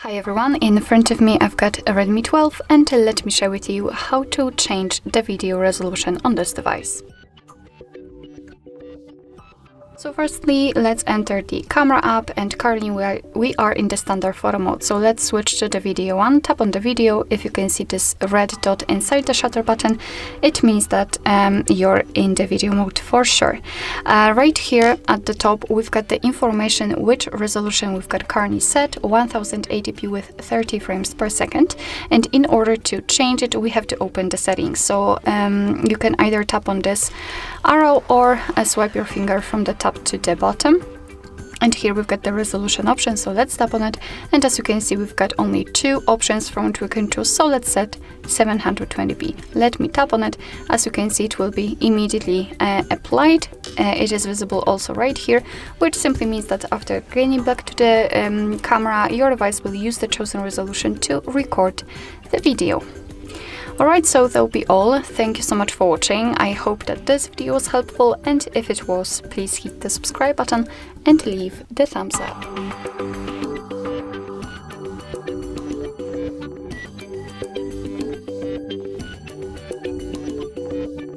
Hi everyone, in front of me I've got a Redmi 12 and let me share with you how to change the video resolution on this device. So firstly, let's enter the camera app, and currently we are in the standard photo mode. So let's switch to the video one, tap on the video. If you can see this red dot inside the shutter button, it means that you're in the video mode for sure. Right here at the top, we've got the information which resolution we've got currently set, 1080p with 30 frames per second. And in order to change it, we have to open the settings. So you can either tap on this arrow or swipe your finger from the top to the bottom, and here we've got the resolution option. So let's tap on it, and as you can see, we've got only two options from which we can choose. So let's set 720p. Let me tap on it. As you can see, it will be immediately applied. It is visible also right here, which simply means that after gaining back to the camera, your device will use the chosen resolution to record the video. Alright, so that'll be all. Thank you so much for watching. I hope that this video was helpful, and if it was, please hit the subscribe button and leave the thumbs up.